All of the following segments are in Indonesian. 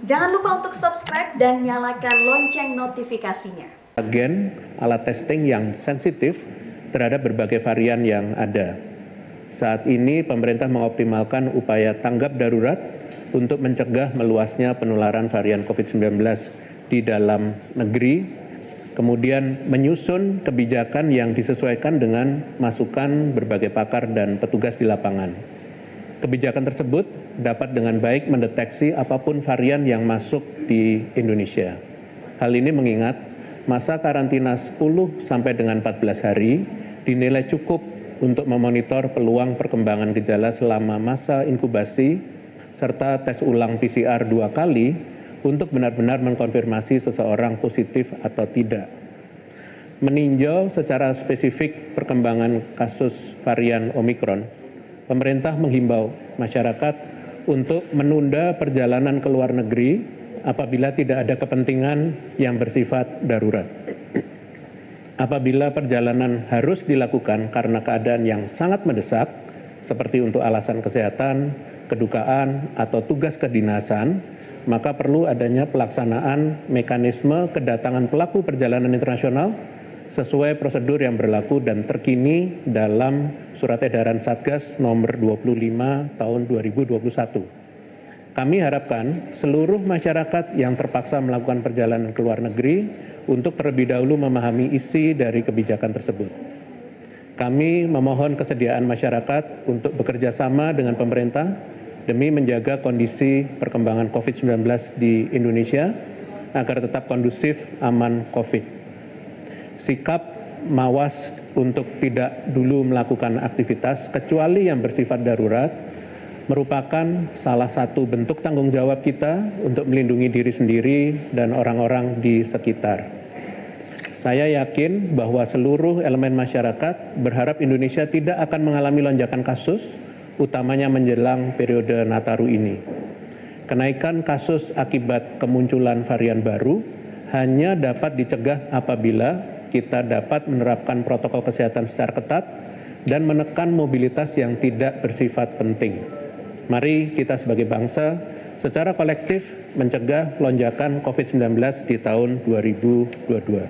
Jangan lupa untuk subscribe dan nyalakan lonceng notifikasinya. Agen alat testing yang sensitif terhadap berbagai varian yang ada. Saat ini pemerintah mengoptimalkan upaya tanggap darurat untuk mencegah meluasnya penularan varian COVID-19 di dalam negeri, kemudian menyusun kebijakan yang disesuaikan dengan masukan berbagai pakar dan petugas di lapangan. Kebijakan tersebut dapat dengan baik mendeteksi apapun varian yang masuk di Indonesia. Hal ini mengingat masa karantina 10 sampai dengan 14 hari dinilai cukup untuk memonitor peluang perkembangan gejala selama masa inkubasi serta tes ulang PCR 2 kali untuk benar-benar mengkonfirmasi seseorang positif atau tidak. Meninjau secara spesifik perkembangan kasus varian Omikron, pemerintah menghimbau masyarakat untuk menunda perjalanan ke luar negeri apabila tidak ada kepentingan yang bersifat darurat. Apabila perjalanan harus dilakukan karena keadaan yang sangat mendesak, seperti untuk alasan kesehatan, kedukaan, atau tugas kedinasan, maka perlu adanya pelaksanaan mekanisme kedatangan pelaku perjalanan internasional sesuai prosedur yang berlaku dan terkini dalam Surat Edaran Satgas nomor 25 tahun 2021. Kami harapkan seluruh masyarakat yang terpaksa melakukan perjalanan ke luar negeri untuk terlebih dahulu memahami isi dari kebijakan tersebut. Kami memohon kesediaan masyarakat untuk bekerja sama dengan pemerintah demi menjaga kondisi perkembangan COVID-19 di Indonesia agar tetap kondusif, aman COVID. Sikap mawas untuk tidak dulu melakukan aktivitas kecuali yang bersifat darurat merupakan salah satu bentuk tanggung jawab kita untuk melindungi diri sendiri dan orang-orang di sekitar. Saya yakin bahwa seluruh elemen masyarakat berharap Indonesia tidak akan mengalami lonjakan kasus, utamanya menjelang periode Nataru ini. Kenaikan kasus akibat kemunculan varian baru hanya dapat dicegah apabila kita dapat menerapkan protokol kesehatan secara ketat dan menekan mobilitas yang tidak bersifat penting. Mari kita sebagai bangsa secara kolektif mencegah lonjakan COVID-19 di tahun 2022.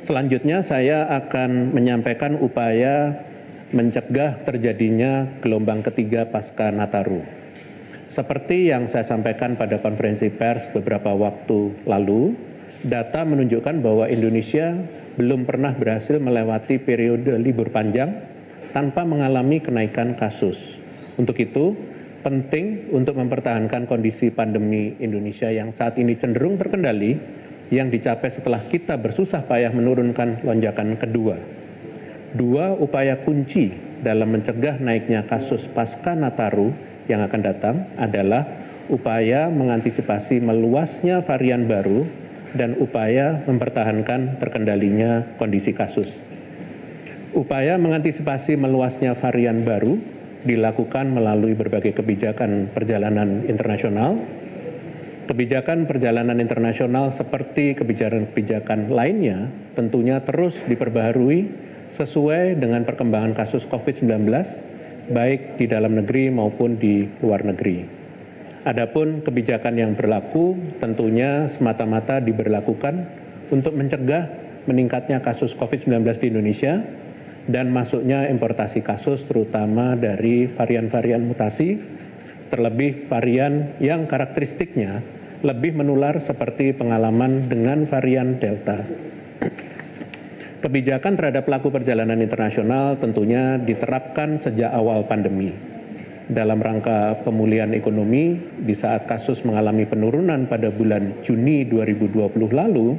Selanjutnya saya akan menyampaikan upaya mencegah terjadinya gelombang ketiga pasca Nataru. Seperti yang saya sampaikan pada konferensi pers beberapa waktu lalu, data menunjukkan bahwa Indonesia belum pernah berhasil melewati periode libur panjang tanpa mengalami kenaikan kasus. Untuk itu, penting untuk mempertahankan kondisi pandemi Indonesia yang saat ini cenderung terkendali, yang dicapai setelah kita bersusah payah menurunkan lonjakan kedua. Dua upaya kunci dalam mencegah naiknya kasus pasca Nataru yang akan datang adalah upaya mengantisipasi meluasnya varian baru dan upaya mempertahankan terkendalinya kondisi kasus. Upaya mengantisipasi meluasnya varian baru dilakukan melalui berbagai kebijakan perjalanan internasional. Kebijakan perjalanan internasional seperti kebijakan-kebijakan lainnya tentunya terus diperbaharui sesuai dengan perkembangan kasus COVID-19 baik di dalam negeri maupun di luar negeri. Adapun kebijakan yang berlaku tentunya semata-mata diberlakukan untuk mencegah meningkatnya kasus COVID-19 di Indonesia dan masuknya importasi kasus terutama dari varian-varian mutasi, terlebih varian yang karakteristiknya lebih menular seperti pengalaman dengan varian Delta. Kebijakan terhadap pelaku perjalanan internasional tentunya diterapkan sejak awal pandemi. Dalam rangka pemulihan ekonomi, di saat kasus mengalami penurunan pada bulan Juni 2020 lalu,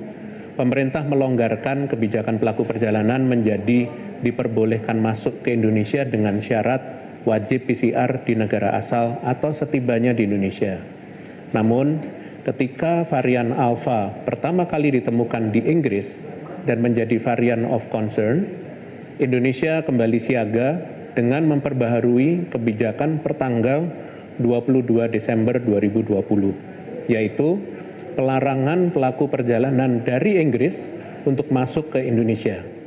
pemerintah melonggarkan kebijakan pelaku perjalanan menjadi diperbolehkan masuk ke Indonesia dengan syarat wajib PCR di negara asal atau setibanya di Indonesia. Namun, ketika varian Alpha pertama kali ditemukan di Inggris dan menjadi varian of concern, Indonesia kembali siaga dengan memperbaharui kebijakan pertanggal 22 Desember 2020, yaitu pelarangan pelaku perjalanan dari Inggris untuk masuk ke Indonesia.